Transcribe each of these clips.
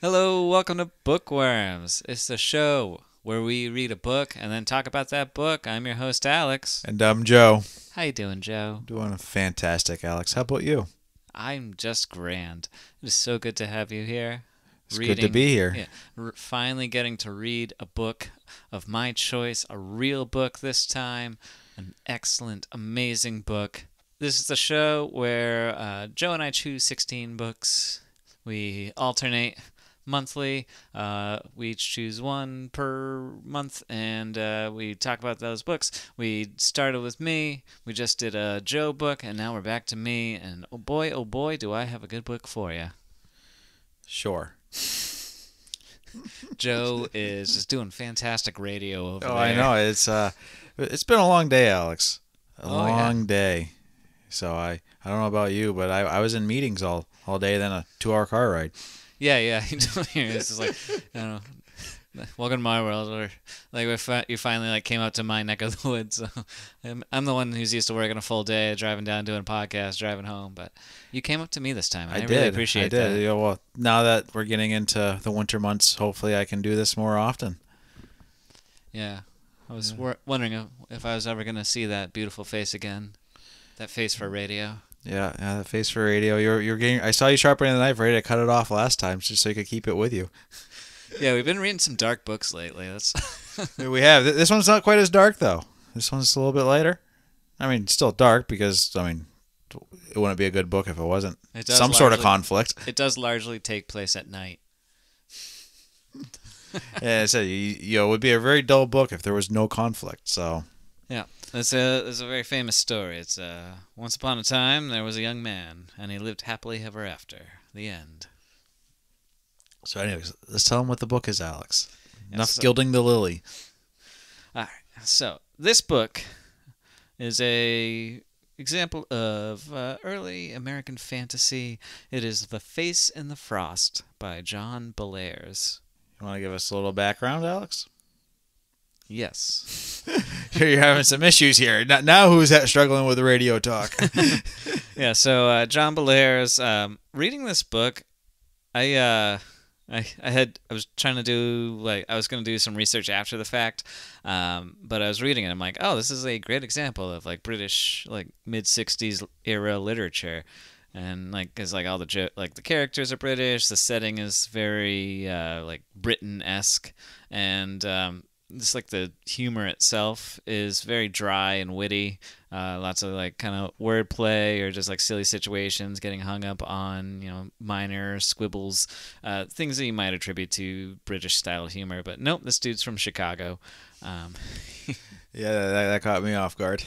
Hello, welcome to Bookworms. It's the show where we read a book and then talk about that book. I'm your host, Alex. And I'm Joe. How you doing, Joe? Doing fantastic, Alex. How about you? I'm just grand. It is so good to have you here. It's good to be here. Yeah, finally getting to read a book of my choice, a real book this time, an excellent, amazing book. This is the show where Joe and I choose 16 books. We alternate monthly. We each choose one per month, and we talk about those books. We started with me. We just did a Joe book, and now we're back to me. And oh boy, do I have a good book for you. Sure. Joe is just doing fantastic radio over there. I know. It's been a long day, Alex. A long day. So I don't know about you, but I was in meetings all day, then a 2-hour car ride. Yeah. This is like, I don't know, welcome to my world. Or like you finally like came out to my neck of the woods. So I'm the one who's used to working a full day, driving down, doing podcasts, driving home. But you came up to me this time. And I really appreciate that. I did. Yeah, well, now that we're getting into the winter months, hopefully I can do this more often. Yeah, I was wondering if I was ever gonna see that beautiful face again. That face for radio. Yeah, the face for radio. You're getting. I saw you sharpening the knife, ready to cut it off last time, just so you could keep it with you. Yeah, we've been reading some dark books lately. We have. This one's not quite as dark though. This one's a little bit lighter. I mean, still dark because it wouldn't be a good book if it wasn't some sort of conflict. It does largely take place at night. Yeah, I said it would be a very dull book if there was no conflict. So. Yeah. There's a very famous story. It's once upon a time there was a young man, and he lived happily ever after. The end. So anyways, let's tell him what the book is, Alex. Enough gilding the lily. All right. So this book is a example of early American fantasy. It is The Face in the Frost by John Bellairs. You want to give us a little background, Alex? Yes. You're having some issues here. Now who's struggling with radio talk? Yeah, so John Bellairs, reading this book, I was trying to do, I was going to do some research after the fact, but I was reading it, I'm like, oh, this is a great example of, British, mid-60s era literature. And cause all the characters are British, the setting is very Britain-esque, and just the humor itself is very dry and witty. Lots of kind of wordplay or just silly situations, getting hung up on minor squibbles, things that you might attribute to British style humor. But nope, this dude's from Chicago. Yeah, that caught me off guard.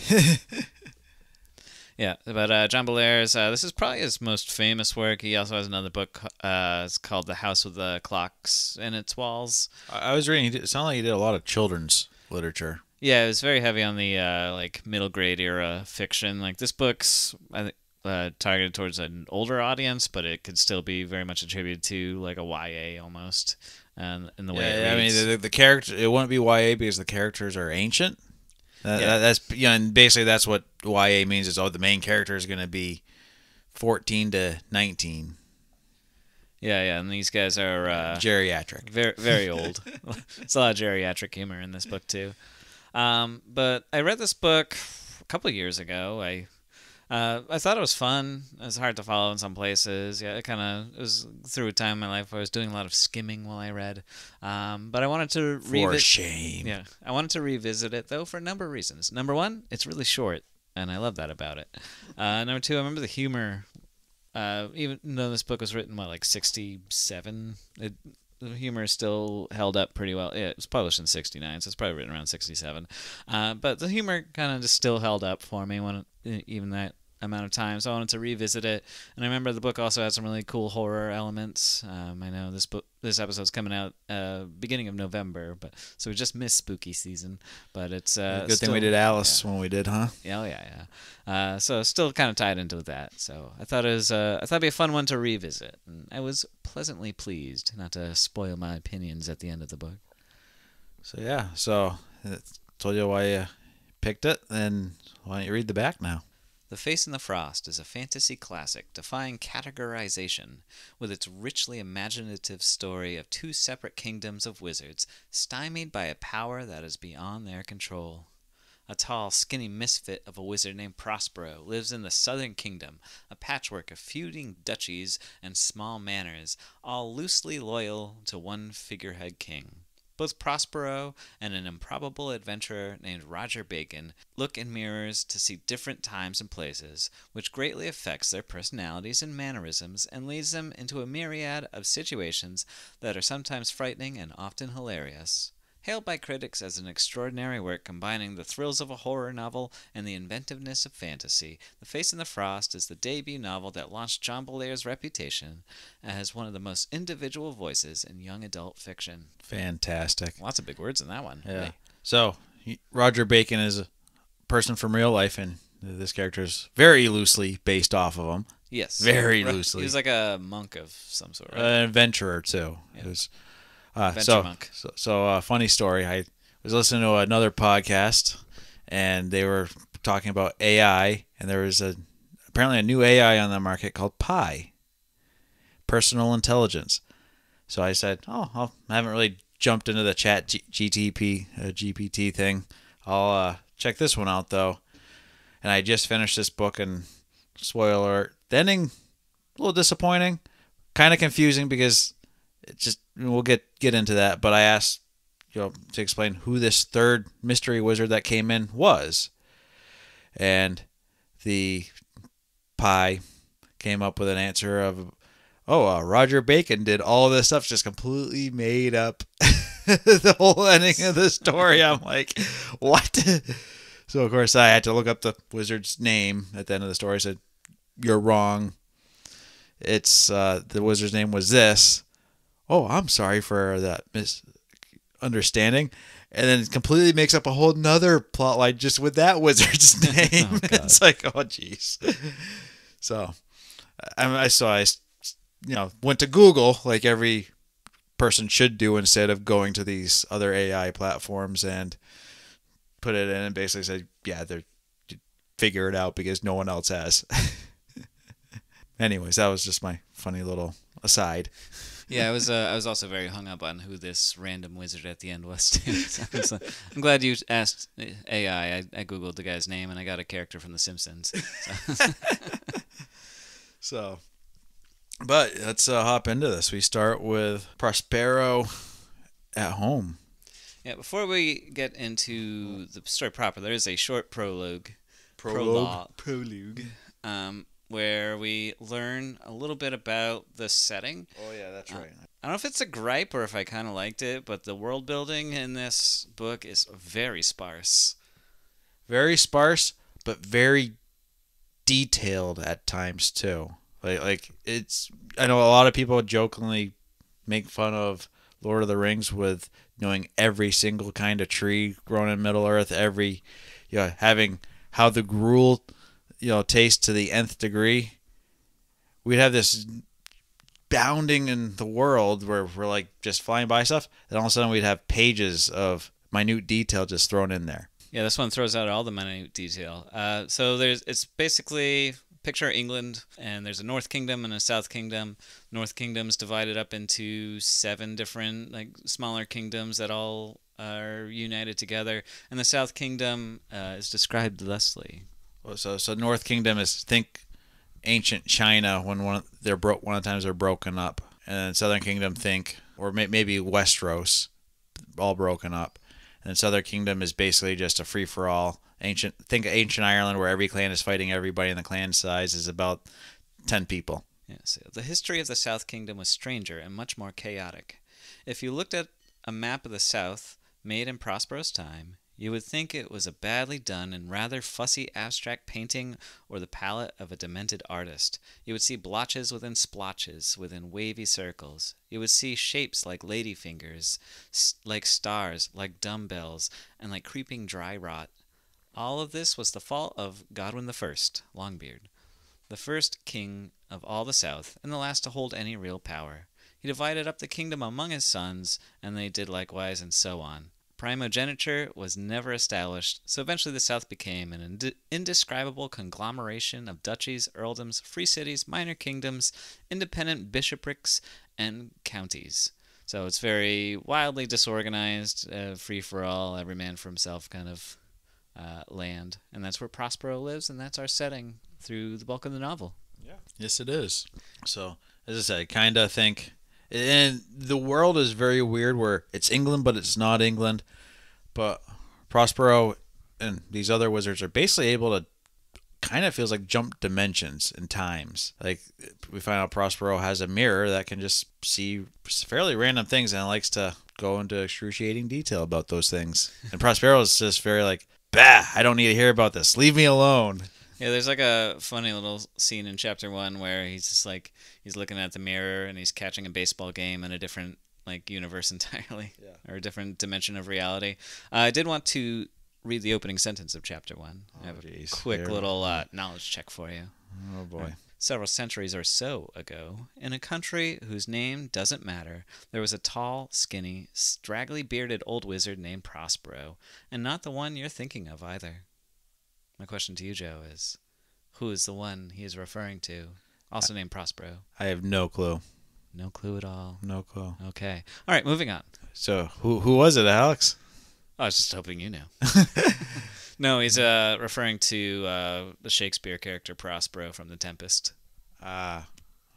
Yeah, but John Bellairs, this is probably his most famous work. He also has another book. It's called The House with the Clocks in Its Walls. I was reading. It sounded like he did a lot of children's literature. Yeah, it was very heavy on the middle grade era fiction. This book's I think targeted towards an older audience, but it could still be very much attributed to a YA almost. In the way it reads. I mean the character, it wouldn't be YA because the characters are ancient. That's and basically that's what YA means is the main character is going to be 14 to 19. Yeah, and these guys are geriatric, very very old. It's a lot of geriatric humor in this book too. But I read this book a couple of years ago. I thought it was fun. It was hard to follow in some places. Yeah, it was through a time in my life where I was doing a lot of skimming while I read. But I wanted to For shame. Yeah, I wanted to revisit it though for a number of reasons. Number one, it's really short, and I love that about it. Number two, I remember the humor. Even though this book was written 67, the humor is still held up pretty well. Yeah, it was published in 69, so it's probably written around 67. But the humor kind of just still held up for me even that amount of time, so I wanted to revisit it. And I remember the book also had some really cool horror elements. I know this episode's coming out beginning of November, so we just missed spooky season. But it's good thing we did Alice when we did, huh? Yeah. So still kind of tied into that. So I thought it'd be a fun one to revisit, and I was pleasantly pleased. Not to spoil my opinions at the end of the book. So I told you why you picked it, and why don't you read the back now? The Face in the Frost is a fantasy classic defying categorization, with its richly imaginative story of two separate kingdoms of wizards stymied by a power that is beyond their control. A tall, skinny misfit of a wizard named Prospero lives in the Southern Kingdom, a patchwork of feuding duchies and small manors, all loosely loyal to one figurehead king. Both Prospero and an improbable adventurer named Roger Bacon look in mirrors to see different times and places, which greatly affects their personalities and mannerisms and leads them into a myriad of situations that are sometimes frightening and often hilarious. Hailed by critics as an extraordinary work combining the thrills of a horror novel and the inventiveness of fantasy, The Face in the Frost is the debut novel that launched John Bellairs' reputation as one of the most individual voices in young adult fiction. Fantastic. Lots of big words in that one. Yeah. Hey. So, Roger Bacon is a person from real life, and this character is very loosely based off of him. Yes. Very loosely. He was like a monk of some sort. Right? An adventurer, too. Yeah. It was, monk. Funny story. I was listening to another podcast, and they were talking about AI, and there was apparently a new AI on the market called Pi, personal intelligence. So I said, I haven't really jumped into the chat GPT thing. I'll check this one out, though. And I just finished this book, and spoiler alert, the ending, a little disappointing, kind of confusing because it just, we'll get into that. But I asked, to explain who this third mystery wizard that came in was. And the Pi came up with an answer of, Roger Bacon did all this stuff, just completely made up the whole ending of the story. I'm like, what? So, of course, I had to look up the wizard's name at the end of the story. I said, you're wrong. It's the wizard's name was this. Oh, I'm sorry for that misunderstanding. And then it completely makes up a whole nother plot line just with that wizard's name. Oh, it's like, oh, jeez. So, I went to Google like every person should do instead of going to these other AI platforms and put it in and basically said, yeah, they're figure it out because no one else has. Anyways, that was just my funny little aside. Yeah, I was also very hung up on who this random wizard at the end was too. So I'm glad you asked AI. I googled the guy's name and I got a character from The Simpsons. So, but let's hop into this. We start with Prospero at home. Yeah, before we get into the story proper, there is a short prologue. Where we learn a little bit about the setting. Oh, yeah, that's right. I don't know if it's a gripe or if I kind of liked it, but the world building in this book is very sparse. Very sparse, but very detailed at times, too. Like it's. I know a lot of people jokingly make fun of Lord of the Rings with knowing every single kind of tree grown in Middle Earth, having how the gruel taste to the nth degree. We'd have this bounding in the world where we're like just flying by stuff, and all of a sudden we'd have pages of minute detail just thrown in there. Yeah, this one throws out all the minute detail. So it's basically picture England, and there's a North Kingdom and a South Kingdom. North Kingdom's divided up into 7 different smaller kingdoms that all are united together, and the South Kingdom is described thusly. So North Kingdom is, think ancient China when one of the times they're broken up, and then Southern Kingdom or maybe Westeros, all broken up, and then Southern Kingdom is basically just a free for all. Think ancient Ireland where every clan is fighting everybody, and the clan size is about 10 people. Yeah, so the history of the South Kingdom was stranger and much more chaotic. If you looked at a map of the South made in Prospero's time, you would think it was a badly done and rather fussy abstract painting or the palette of a demented artist. You would see blotches within splotches within wavy circles. You would see shapes like ladyfingers, like stars, like dumbbells, and like creeping dry rot. All of this was the fault of Godwin I, Longbeard, the first king of all the South and the last to hold any real power. He divided up the kingdom among his sons, and they did likewise, and so on. Primogeniture was never established, so eventually the South became an indescribable conglomeration of duchies, earldoms, free cities, minor kingdoms, independent bishoprics, and counties. So it's very wildly disorganized, free for all, every man for himself kind of land. And that's where Prospero lives, and that's our setting through the bulk of the novel. Yeah. Yes, it is. So, as I said, I kind of think. And the world is very weird where it's England, but it's not England. But Prospero and these other wizards are basically able to kind of feels like jump dimensions and times. Like we find out Prospero has a mirror that can just see fairly random things and likes to go into excruciating detail about those things. And Prospero is just very like, bah, I don't need to hear about this. Leave me alone. Yeah, there's like a funny little scene in chapter 1 where he's just like, he's looking at the mirror and he's catching a baseball game in a different like universe entirely, or a different dimension of reality. I did want to read the opening sentence of chapter 1. I have a quick little knowledge check for you. Oh boy. Several centuries or so ago, in a country whose name doesn't matter, there was a tall, skinny, straggly bearded old wizard named Prospero, and not the one you're thinking of either. My question to you, Joe, is who is the one he is referring to, also named Prospero? I have no clue. No clue at all. No clue. Okay. All right, moving on. So, who was it, Alex? I was just hoping you knew. No, he's referring to the Shakespeare character Prospero from The Tempest. Okay,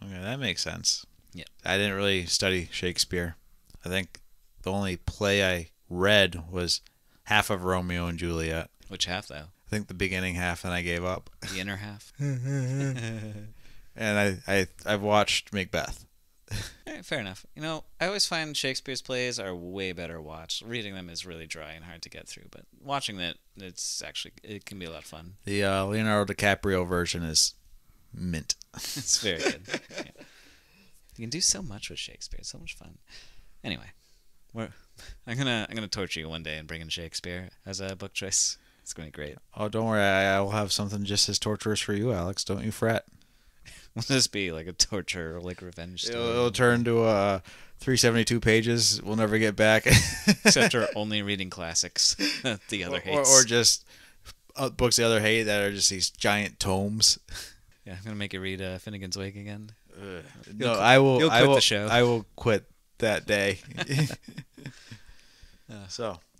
that makes sense. Yeah. I didn't really study Shakespeare. I think the only play I read was half of Romeo and Juliet. Which half, though? I think the beginning half, and I gave up. The inner half? And I've watched Macbeth. All right, fair enough. You know, I always find Shakespeare's plays are way better watched. Reading them is really dry and hard to get through, but watching it can be a lot of fun. The Leonardo DiCaprio version is mint. It's very good. Yeah. You can do so much with Shakespeare. It's so much fun. Anyway, I'm gonna torture you one day and bring in Shakespeare as a book choice. It's gonna be great. Oh, don't worry. I will have something just as torturous for you, Alex. Don't you fret. Will this be like a torture or like revenge story? It'll turn to 372 pages. We'll never get back. Except for only reading classics. The other hates. Or just books the other hate that are just these giant tomes. Yeah, I'm gonna make you read Finnegan's Wake again. No, I will. You'll quit the show. I will quit that day.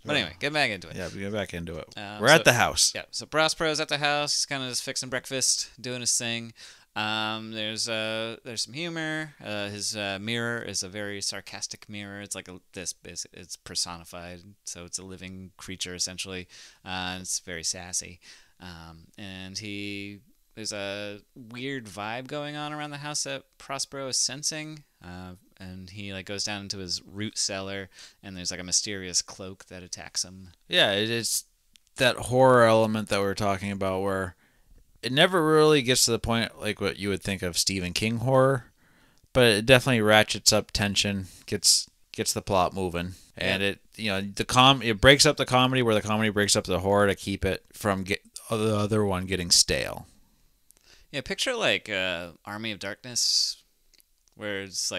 But anyway, get back into it. Yeah, we get back into it. We're at the house. Yeah, so Prospero's at the house. He's kind of just fixing breakfast, doing his thing. There's some humor. His mirror is a very sarcastic mirror. It's like it's personified, so it's a living creature essentially. And it's very sassy. And there's a weird vibe going on around the house that Prospero is sensing. And he like goes down into his root cellar, and there's like a mysterious cloak that attacks him. Yeah, it's that horror element that we were talking about, where it never really gets to the point like what you would think of Stephen King horror, but it definitely ratchets up tension, gets the plot moving, and it breaks up the comedy where the comedy breaks up the horror to keep it from the other one getting stale. Yeah, picture like Army of Darkness, where it's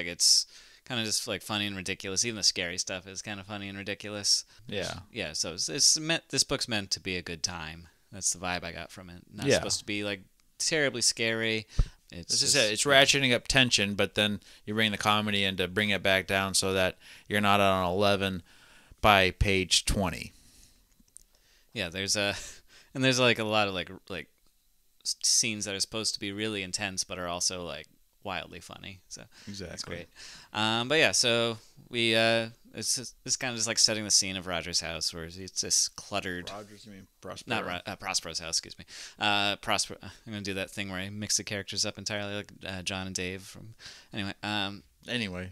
kind of just like funny and ridiculous. Even the scary stuff is kind of funny and ridiculous. Yeah. Yeah, so this book's meant to be a good time. That's the vibe I got from it. Not supposed to be like terribly scary. It's ratcheting up tension, but then you bring the comedy in to bring it back down so that you're not on 11 by page 20. Yeah, there's like a lot of like scenes that are supposed to be really intense but are also like wildly funny. So exactly, that's great. But yeah, so we it's kind of just like setting the scene of Roger's house, where it's just cluttered. Roger's, you mean Prospero? Not Prospero's house, excuse me. Prospero. I'm gonna do that thing where I mix the characters up entirely, like John and Dave from. Anyway,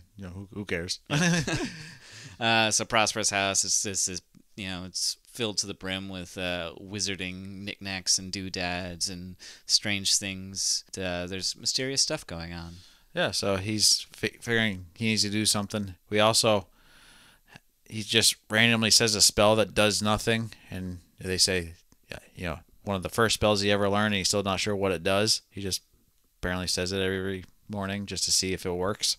who cares? So Prospero's house is it's filled to the brim with wizarding knickknacks and doodads and strange things. There's mysterious stuff going on. Yeah, so he's figuring he needs to do something. He just randomly says a spell that does nothing, and they say, one of the first spells he ever learned, and he's still not sure what it does. He just apparently says it every morning just to see if it works.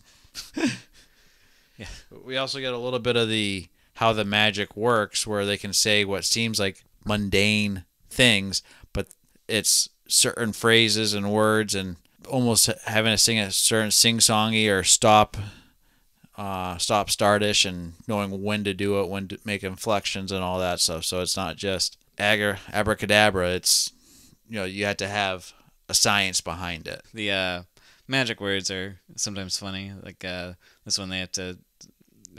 Yeah. We also get a little bit of the how the magic works, where they can say what seems like mundane things, but it's certain phrases and words, and almost having to sing a certain sing-songy or stop-startish, and knowing when to do it, when to make inflections and all that stuff. So it's not just abracadabra. It's, you have to have a science behind it. The magic words are sometimes funny. Like this one, they're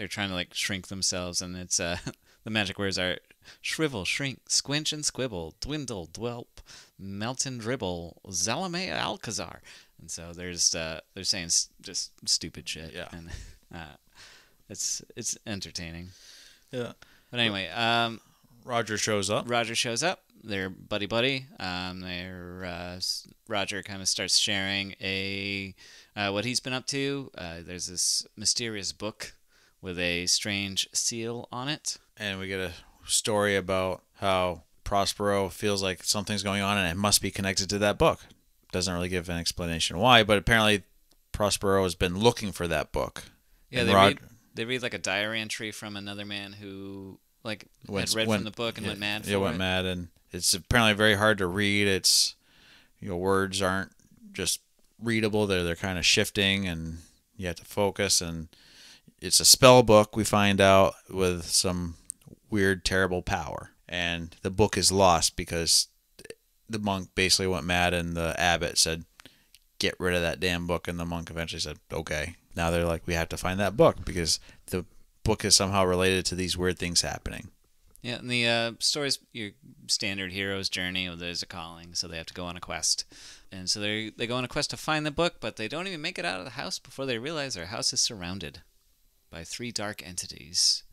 trying to like shrink themselves, and it's the magic words are shrivel, shrink, squinch and squibble, dwindle, dwelp, melt and dribble, zalame alcazar. And so they're saying just stupid shit. Yeah. And it's entertaining. Yeah. But anyway, Roger shows up. They're buddy. Roger kind of starts sharing what he's been up to. There's this mysterious book with a strange seal on it. And we get a story about how Prospero feels like something's going on and it must be connected to that book. Doesn't really give an explanation why, but apparently Prospero has been looking for that book. Yeah, they read like a diary entry from another man who had read from the book and went mad for it. Yeah, went mad, and it's apparently very hard to read. It's, words aren't just readable. They're kind of shifting, and you have to focus, and it's a spell book, we find out, with some weird, terrible power. And the book is lost because the monk basically went mad, and the abbot said, get rid of that damn book. And the monk eventually said, okay. Now they're like, we have to find that book because the book is somehow related to these weird things happening. Yeah, and the story's your standard hero's journey. There's a calling, so they have to go on a quest. And so they go on a quest to find the book, but they don't even make it out of the house before they realize their house is surrounded by 3 dark entities.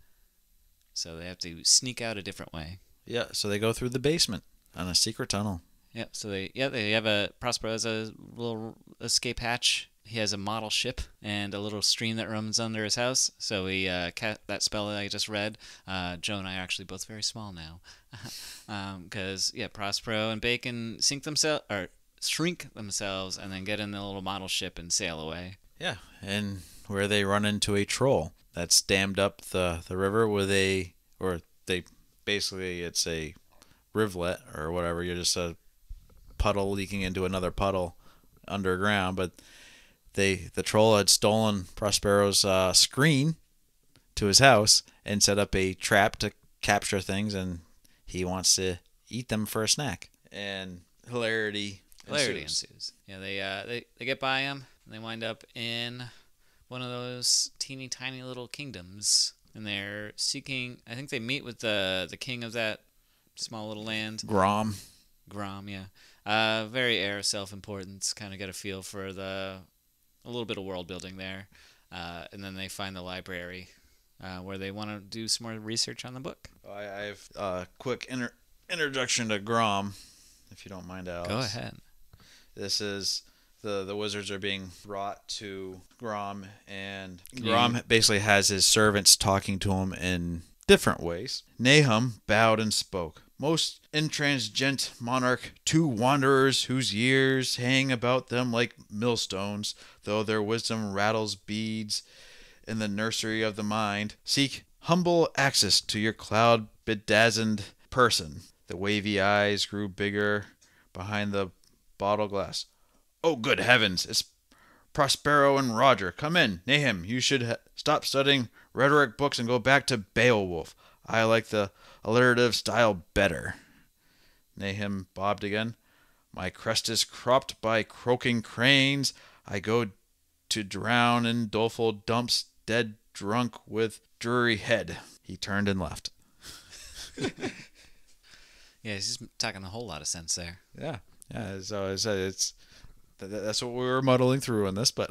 So they have to sneak out a different way. Yeah, so they go through the basement on a secret tunnel. Yeah, so they have Prospero has a little escape hatch. He has a model ship and a little stream that runs under his house. So he that spell that I just read. Joe and I are actually both very small now, because Prospero and Bacon shrink themselves and then get in the little model ship and sail away. Yeah, and where they run into a troll that's dammed up the river with it's a rivulet or whatever. You're just a puddle leaking into another puddle underground, but the troll had stolen Prospero's screen to his house and set up a trap to capture things, and he wants to eat them for a snack. And hilarity ensues. Yeah, they get by him, and they wind up in one of those teeny tiny little kingdoms, and they're seeking. I think they meet with the king of that small little land. Grom, yeah. Very air of self-importance. Kind of get a feel for a little bit of world building there, and then they find the library where they want to do some more research on the book. I have a quick introduction to Grom, if you don't mind, Alex. Go ahead. This is the wizards are being brought to Grom, and Grom basically has his servants talking to him in different ways. Nahum bowed and spoke. Most intransigent monarch, 2 wanderers whose years hang about them like millstones, though their wisdom rattles beads in the nursery of the mind, seek humble access to your cloud-bedazzled person. The wavy eyes grew bigger behind the bottle glass. Oh, good heavens, it's Prospero and Roger. Come in. Nahum, you should stop studying rhetoric books and go back to Beowulf. I like the alliterative style better. Nahum bobbed again. My crest is cropped by croaking cranes. I go to drown in doleful dumps, dead drunk with dreary head. He turned and left. Yeah, he's just talking a whole lot of sense there. Yeah. So I said that's what we were muddling through in this, but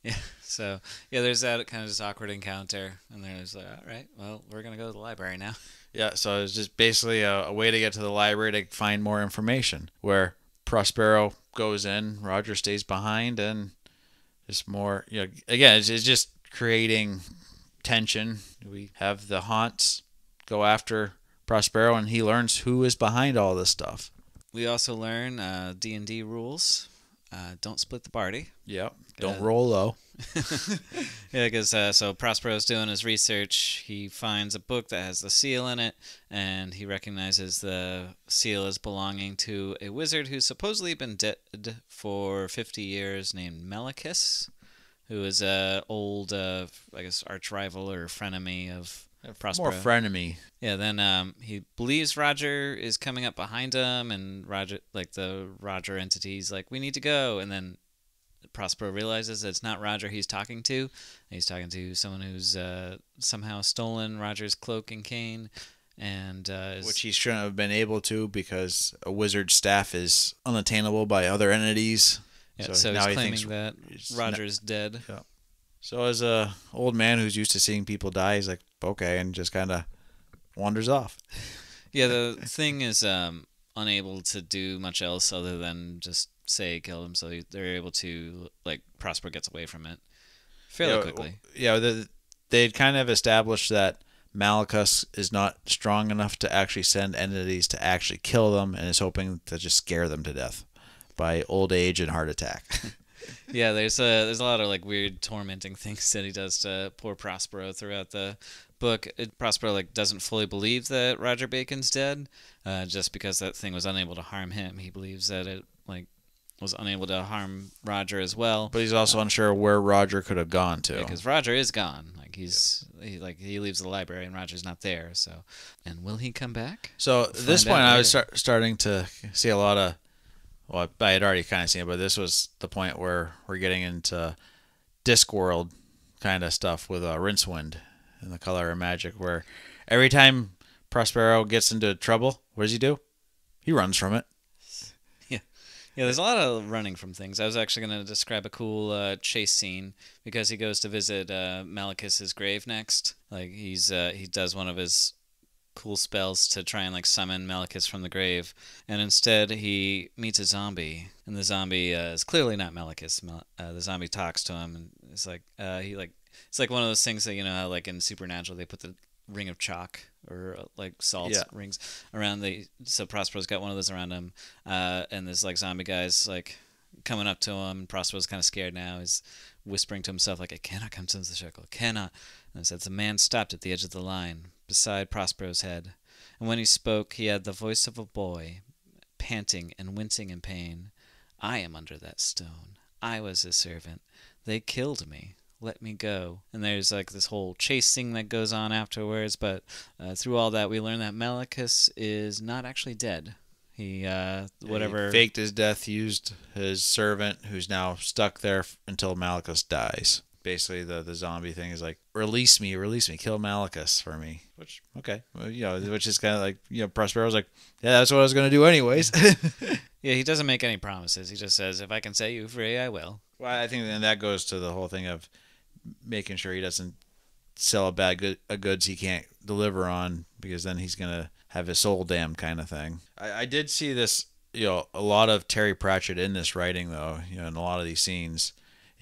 yeah. So there's that kind of just awkward encounter, and there's like, all right, well, we're gonna go to the library now. Yeah. So it's just basically a way to get to the library to find more information. Where Prospero goes in, Roger stays behind, and just more. Again, it's just creating tension. We have the haunts go after Prospero, and he learns who is behind all this stuff. We also learn D&D rules. Don't split the party. Yep. Don't roll low. Yeah, because so Prospero's doing his research. He finds a book that has the seal in it, and he recognizes the seal as belonging to a wizard who's supposedly been dead for 50 years, named Malachus, who is a old, I guess, arch rival or frenemy of Prospero. More frenemy. Yeah, then he believes Roger is coming up behind him, and Roger, like the Roger entity's like, we need to go, and then Prospero realizes that it's not Roger he's talking to. He's talking to someone who's somehow stolen Roger's cloak and cane, and which he shouldn't have been able to because a wizard's staff is unattainable by other entities. Yeah, so now he's he claiming that Roger's dead. Yeah. So as a old man who's used to seeing people die, he's like, okay, and just kind of wanders off. Yeah, the thing is unable to do much else other than just say kill him, so they're able to, like, Prospero gets away from it fairly quickly. Yeah, they'd kind of established that Malachus is not strong enough to actually send entities to actually kill them, and is hoping to just scare them to death by old age and heart attack. Yeah, there's a lot of like weird tormenting things that he does to poor Prospero throughout the book. Prospero like doesn't fully believe that Roger Bacon's dead, just because that thing was unable to harm him. He believes that it like was unable to harm Roger as well. But he's also unsure where Roger could have gone to. Because Roger is gone. Like he leaves the library and Roger's not there. So, and will he come back? So at this point, I was starting to see a lot of. Well, I had already kind of seen it, but this was the point where we're getting into Discworld kind of stuff with Rincewind and the Color of Magic, where every time Prospero gets into trouble, what does he do? He runs from it. Yeah, there's a lot of running from things. I was actually going to describe a cool chase scene because he goes to visit Malachus's grave next. Like he does one of his cool spells to try and like summon Malachus from the grave, and instead he meets a zombie, and the zombie is clearly not Malachus. The zombie talks to him, and it's like it's like one of those things that, you know how like in Supernatural they put the ring of chalk or like salt rings around so Prospero's got one of those around him, and this like zombie guy's like coming up to him. Prospero's kind of scared now. He's whispering to himself like, I cannot come to the circle, cannot. And it says the man stopped at the edge of the line beside Prospero's head, and when he spoke he had the voice of a boy, panting and wincing in pain. I am under that stone. I was his servant. They killed me. Let me go. And there's like this whole chasing that goes on afterwards, but through all that we learn that Malachus is not actually dead. He faked his death, used his servant who's now stuck there until Malachus dies. Basically the zombie thing is like, release me, kill Malachus for me. Which, okay, well, which is kind of like, Prospero's like, yeah, that's what I was going to do anyways. Yeah, he doesn't make any promises. He just says, if I can set you free, I will. Well, I think then that goes to the whole thing of making sure he doesn't sell a goods he can't deliver on, because then he's going to have his soul damned kind of thing. I did see this, a lot of Terry Pratchett in this writing, though, in a lot of these scenes.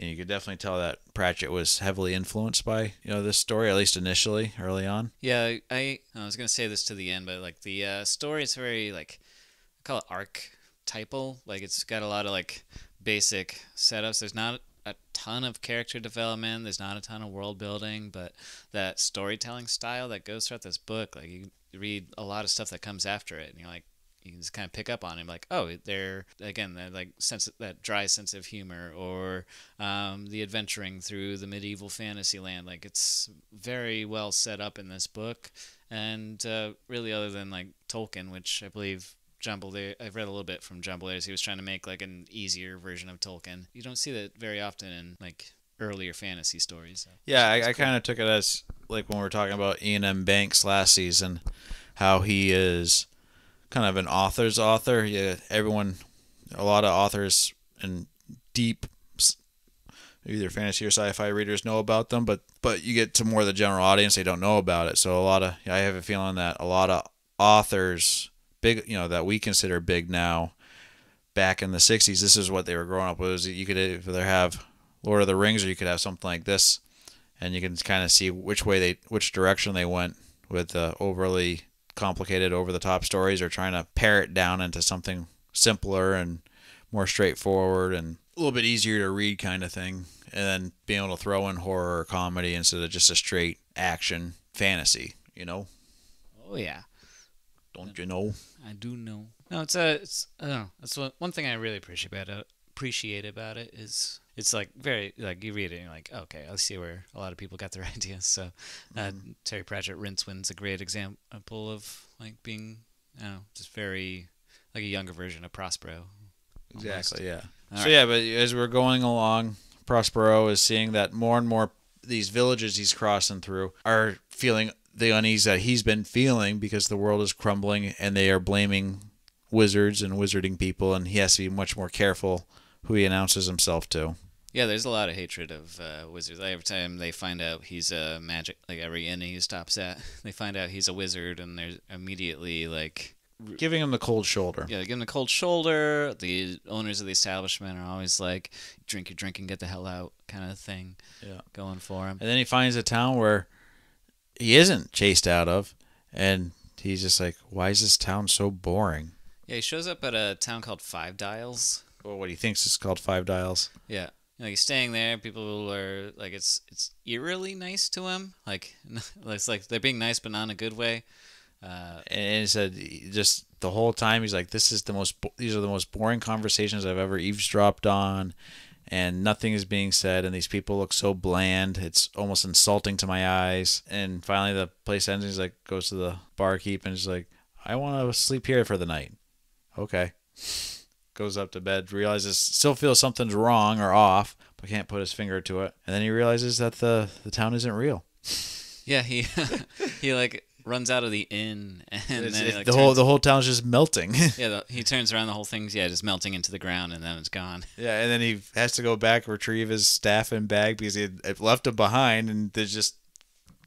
And you could definitely tell that Pratchett was heavily influenced by, this story, at least initially, early on. Yeah, I was going to say this to the end, but like the story is very, like, I call it archetypal. Like, it's got a lot of, like, basic setups. There's not a ton of character development. There's not a ton of world building, but that storytelling style that goes throughout this book, like, you read a lot of stuff that comes after it, and you're like, you can just kind of pick up on it, like, oh, they're like that dry sense of humor, or the adventuring through the medieval fantasy land. Like, it's very well set up in this book, and really, other than like Tolkien, which I believe John Bellairs, I've read a little bit from John Bellairs, he was trying to make like an easier version of Tolkien. You don't see that very often in like earlier fantasy stories. So yeah, I kind of took it as like when we were talking about Ian M. Banks last season, how he is kind of an author's author. Yeah, a lot of authors and deep, either fantasy or sci-fi readers know about them, but you get to more of the general audience, they don't know about it. So I have a feeling that a lot of authors, big, that we consider big now, back in the 60s, this is what they were growing up with. You could either have Lord of the Rings, or you could have something like this, and you can kind of see which direction they went with overly complicated, over-the-top stories, or trying to pare it down into something simpler and more straightforward. And a little bit easier to read kind of thing, and then being able to throw in horror or comedy instead of just a straight action fantasy. Oh yeah, Don't you know? I do know. No, it's I don't know. That's one thing I really appreciate about it is it's like very like you read it and you're like, okay, I see where a lot of people got their ideas. So Terry Pratchett Rincewind's a great example of like being, I don't know, just very like a younger version of Prospero. Exactly, yeah. All So right. yeah, but as we're going along, Prospero is seeing that more and more these villages he's crossing through are feeling the unease that he's been feeling because the world is crumbling and they are blaming wizards and wizarding people, and he has to be much more careful who he announces himself to. Yeah, there's a lot of hatred of wizards. Like, every time they find out he's a magic, like every inn he stops at, they find out he's a wizard, and they're immediately like, Giving him the cold shoulder. yeah, give him the cold shoulder. The owners of the establishment are always like, drink your drink and get the hell out, kind of thing, Yeah. going for him. And then he finds a town where he isn't chased out of, and he's just like, why is this town so boring? Yeah, he shows up at a town called Five Dials. Or what he thinks is called Five Dials. Yeah. He's staying there. People are like, it's eerily nice to him. Like, it's like they're being nice, but not in a good way. And he said just the whole time he's like, these are the most boring conversations I've ever eavesdropped on, and nothing is being said, and these people look so bland, it's almost insulting to my eyes. And finally the place ends, and he's like, goes to the barkeep and he's like, I want to sleep here for the night. Okay. Goes up to bed, realizes, still feels something's wrong or off, but can't put his finger to it. And then he realizes that the town isn't real. Yeah, he he like runs out of the inn, and then he, like, the whole town's just melting. yeah, he turns around, the whole thing's just melting into the ground, and then it's gone. Yeah, and then he has to go back, retrieve his staff and bag because he had left it behind, and they're just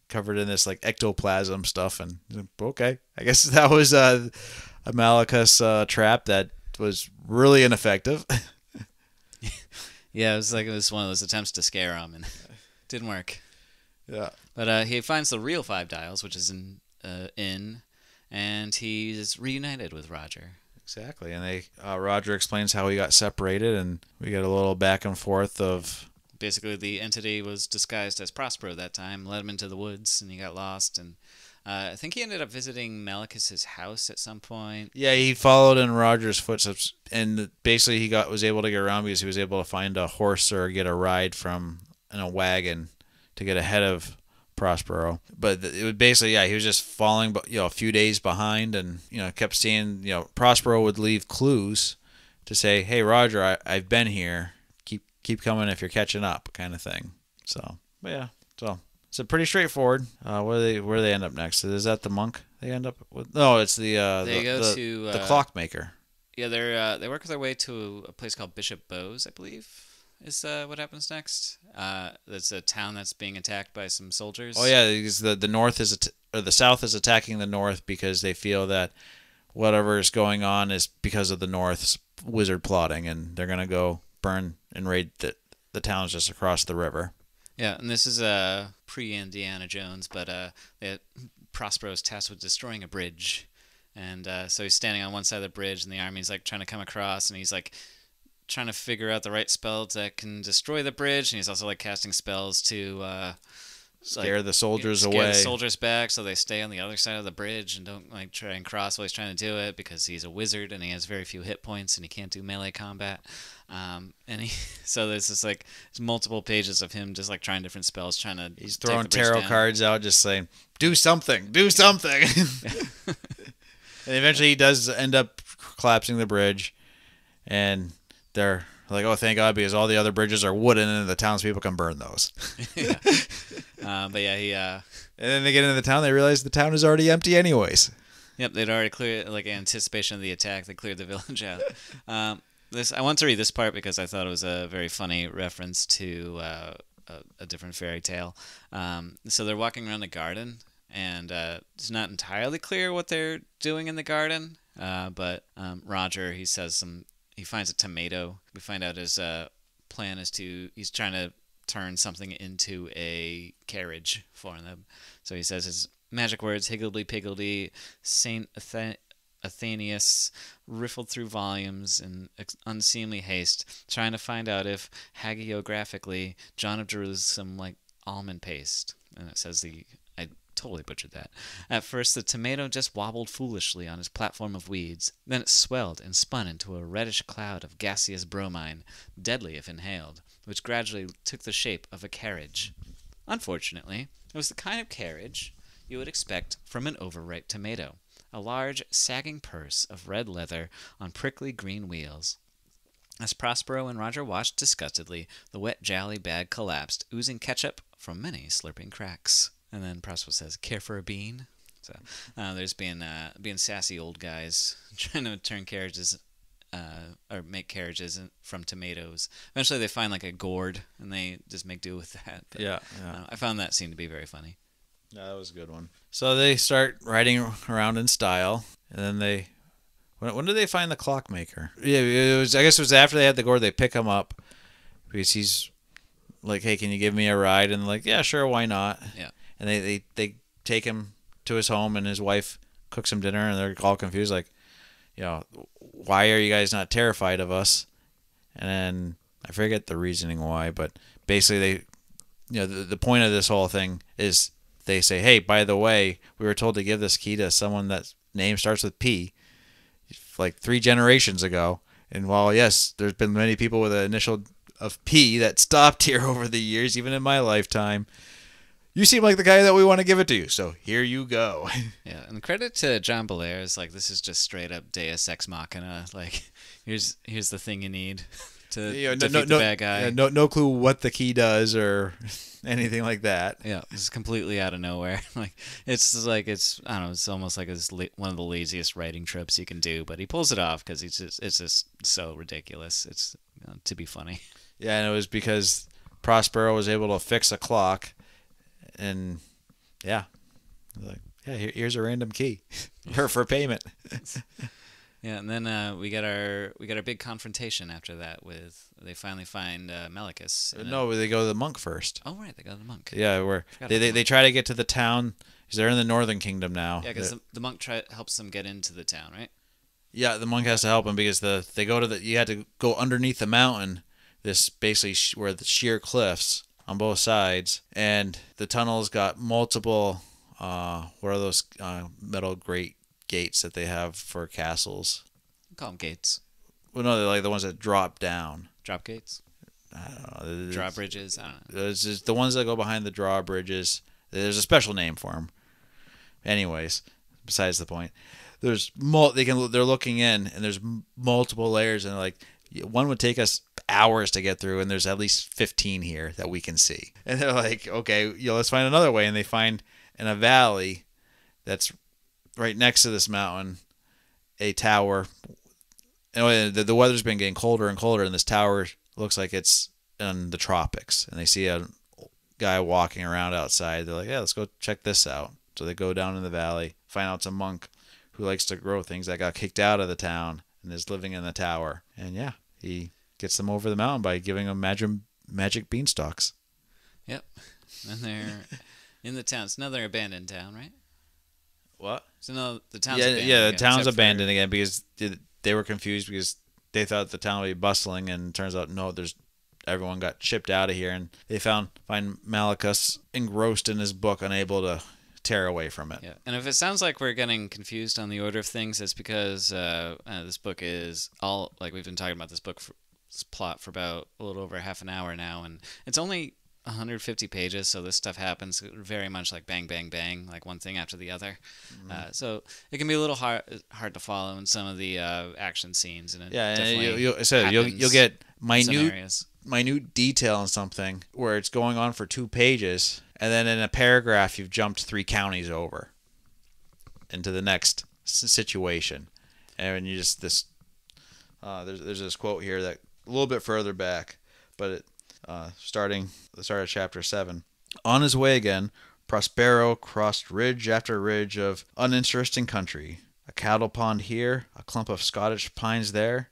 covered in this like ectoplasm stuff. And okay, I guess that was a Malachus trap that was really ineffective. Yeah, it was one of those attempts to scare him, and didn't work. Yeah. But he finds the real Five Dials, which is an inn, and he's reunited with Roger. Exactly, and Roger explains how he got separated, and we get a little back and forth of. Basically, the entity was disguised as Prospero that time, led him into the woods, and he got lost. And I think he ended up visiting Malachus's house at some point. Yeah, he followed in Roger's footsteps, and basically he was able to get around because he was able to find a horse or get a ride in a wagon to get ahead of Prospero. But it was basically, he was just falling, a few days behind, and kept seeing, Prospero would leave clues to say, "Hey, Roger, I've been here. Keep coming if you're catching up," kind of thing. So, but yeah, so pretty straightforward. Where do they end up next? Is that the monk they end up with? No, it's the clockmaker. Yeah, they work their way to a place called Bishop Bowes, I believe, is what happens next. That's a town that's being attacked by some soldiers. Oh yeah, because the north or the south is attacking the north because they feel that whatever is going on is because of the north's wizard plotting, and they're gonna go burn and raid the towns just across the river. Yeah, and this is pre-Indiana Jones, but Prospero is tasked with destroying a bridge, and so he's standing on one side of the bridge, and the army's like trying to come across, and he's like trying to figure out the right spells that can destroy the bridge, and he's also like casting spells to scare the soldiers away. Scare the soldiers back so they stay on the other side of the bridge and don't like try and cross while he's trying to do it, because he's a wizard and he has very few hit points and he can't do melee combat. So there's just like multiple pages of him just like trying different spells, trying to. He's throwing tarot cards out, just saying, "Do something, do something." And eventually he does end up collapsing the bridge, and they're like, "Oh, thank God," because all the other bridges are wooden, and the townspeople can burn those. Yeah. But yeah, he. And then they get into the town. They realize the town is already empty, anyways. Yep, they'd already cleared, like in anticipation of the attack, they cleared the village out. I want to read this part because I thought it was a very funny reference to a different fairy tale. So they're walking around the garden, and it's not entirely clear what they're doing in the garden. But Roger, he finds a tomato. We find out his plan is he's trying to turn something into a carriage for them. So he says his magic words, higgledy piggledy, Saint Athenius riffled through volumes in unseemly haste, trying to find out if hagiographically John of Jerusalem like almond paste. And it says I totally butchered that. At first, the tomato just wobbled foolishly on his platform of weeds. Then it swelled and spun into a reddish cloud of gaseous bromine, deadly if inhaled, which gradually took the shape of a carriage. Unfortunately, it was the kind of carriage you would expect from an overripe tomato. A large, sagging purse of red leather on prickly green wheels. As Prospero and Roger watched disgustedly, the wet jolly bag collapsed, oozing ketchup from many slurping cracks. And then Prospero says, "Care for a bean?" So there's being sassy old guys trying to turn carriages or make carriages from tomatoes. Eventually, they find like a gourd, and they just make do with that. But, Yeah. I found that scene to be very funny. Yeah, that was a good one. So they start riding around in style, and then when did they find the clockmaker? Yeah, I guess it was after they had the gourd. They pick him up because he's like, "Hey, can you give me a ride?" And they're like, "Yeah, sure, why not?" Yeah. And they take him to his home, and his wife cooks him dinner, and they're all confused, like, why are you guys not terrified of us? And then I forget the reasoning why, but basically the point of this whole thing is they say, "Hey, by the way, we were told to give this key to someone that name starts with P, like 3 generations ago. And while yes, there's been many people with an initial of P that stopped here over the years, even in my lifetime, you seem like the guy that we want to give it to you. So here you go." Yeah, and credit to John Bellairs. Like, this is just straight up Deus Ex Machina. Like, here's the thing you need to defeat the bad guy. Yeah, no clue what the key does or anything like that. Yeah, it's completely out of nowhere. Like, I don't know. It's almost like one of the laziest writing tropes you can do, but he pulls it off because it's just so ridiculous. It's to be funny. Yeah, and it was because Prospero was able to fix a clock, and yeah, here's a random key for payment. Yeah, and then we got our big confrontation after that with they finally find Melicus. No, they go to the monk first. Oh right, they go to the monk. Yeah, where they try to get to the town because they're in the Northern Kingdom now. Yeah, because the monk helps them get into the town, right? Yeah, the monk has to help them because you had to go underneath the mountain. This basically where the sheer cliffs on both sides, and the tunnel's got multiple. What are those metal gates that they have for castles? Call them gates. Well, no, they're like the ones that drop down. Drop gates. I don't know. Drawbridges. I don't know. It's just the ones that go behind the drawbridges. There's a special name for them. Anyways, besides the point, they're looking in, and there's multiple layers, and like one would take us hours to get through, and there's at least 15 here that we can see. And they're like, okay, let's find another way, and they find in a valley that's right next to this mountain a tower. And the weather's been getting colder and colder, and this tower looks like it's in the tropics. And they see a guy walking around outside. They're like, yeah, let's go check this out. So they go down in the valley, find out it's a monk who likes to grow things that got kicked out of the town and is living in the tower. And yeah, he gets them over the mountain by giving them magic beanstalks. Yep. And they're in the town. It's another abandoned town, right? What? So no, the town's abandoned. Yeah, the again, town's abandoned again because they were confused because they thought the town would be bustling, and it turns out no, everyone got shipped out of here, and they find Malicus engrossed in his book, unable to tear away from it. Yeah, and if it sounds like we're getting confused on the order of things, it's because this book is all like we've been talking about this plot for about a little over half an hour now, and it's only 150 pages, so this stuff happens very much like bang, bang, bang, like one thing after the other. Mm-hmm. So it can be a little hard to follow in some of the action scenes. And you'll get minute detail on something where it's going on for 2 pages, and then in a paragraph you've jumped 3 counties over into the next situation, and you just there's this quote here that a little bit further back, but starting the start of chapter 7. On his way again, Prospero crossed ridge after ridge of uninteresting country. A cattle pond here, a clump of Scottish pines there,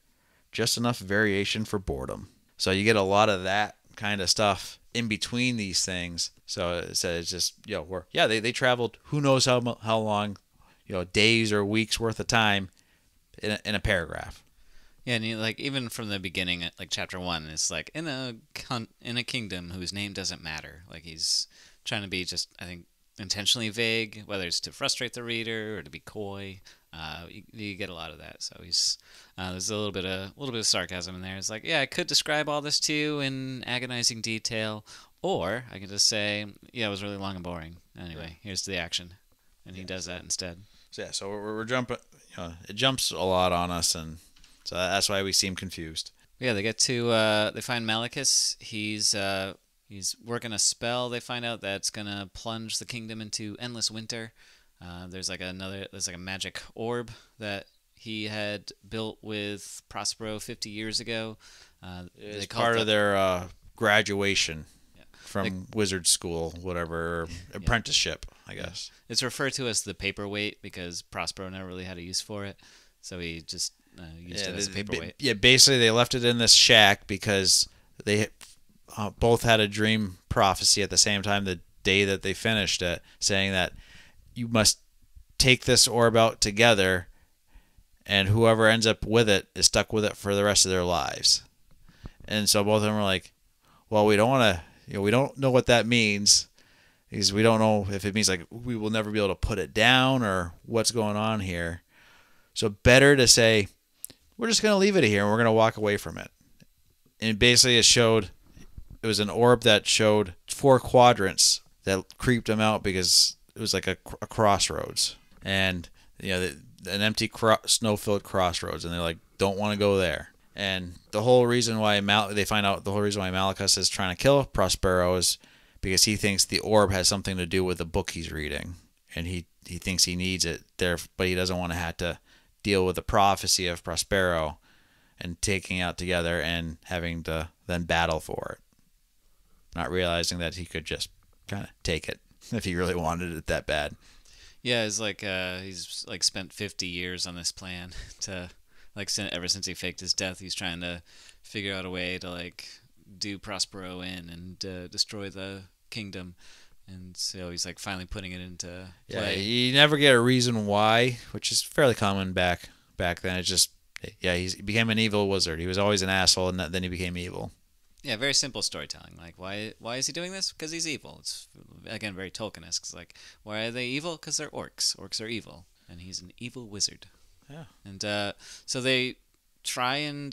just enough variation for boredom. So you get a lot of that kind of stuff in between these things. So it's just they traveled who knows how long, days or weeks worth of time in a paragraph. Yeah, and like even from the beginning, like chapter 1, it's like in a kingdom whose name doesn't matter. Like he's trying to be just, I think, intentionally vague, whether it's to frustrate the reader or to be coy. You get a lot of that. So he's there's a little bit of sarcasm in there. It's like, yeah, I could describe all this to you in agonizing detail, or I could just say, yeah, it was really long and boring. Anyway, here's the action, and he does that instead. So yeah, so we're jumping. It jumps a lot on us, and so that's why we seem confused. Yeah, they get to they find Malachus. He's working a spell. They find out that's gonna plunge the kingdom into endless winter. There's like a magic orb that he had built with Prospero 50 years ago. It's part of their graduation from wizard school, whatever, apprenticeship, I guess. It's referred to as the paperweight because Prospero never really had a use for it, so he just used it as a paperweight. Yeah, basically they left it in this shack because they both had a dream prophecy at the same time the day that they finished it, saying that you must take this orb out together, and whoever ends up with it is stuck with it for the rest of their lives. And so both of them were like, well, we don't want to, we don't know what that means, because we don't know if it means like we will never be able to put it down or what's going on here. So better to say, we're just going to leave it here and we're going to walk away from it. And basically it was an orb that showed 4 quadrants that creeped them out because it was like a crossroads. And, an empty snow-filled crossroads. And they're like, don't want to go there. And the whole reason why they find out the whole reason why Malachus is trying to kill Prospero is because he thinks the orb has something to do with the book he's reading. And he thinks he needs it there, but he doesn't want to have to deal with the prophecy of Prospero and taking it out together and having to then battle for it. Not realizing that he could just kind of take it if he really wanted it that bad. Yeah, it's like he's like spent 50 years on this plan to ever since he faked his death, he's trying to figure out a way to like do Prospero in and destroy the kingdom. And so he's like finally putting it into play. Yeah, you never get a reason why, which is fairly common back then. It's just, he became an evil wizard. He was always an asshole, and then he became evil. Yeah, very simple storytelling. Like, why is he doing this? Because he's evil. It's, again, very Tolkien-esque. It's like, why are they evil? Because they're orcs. Orcs are evil. And he's an evil wizard. Yeah. And so they try and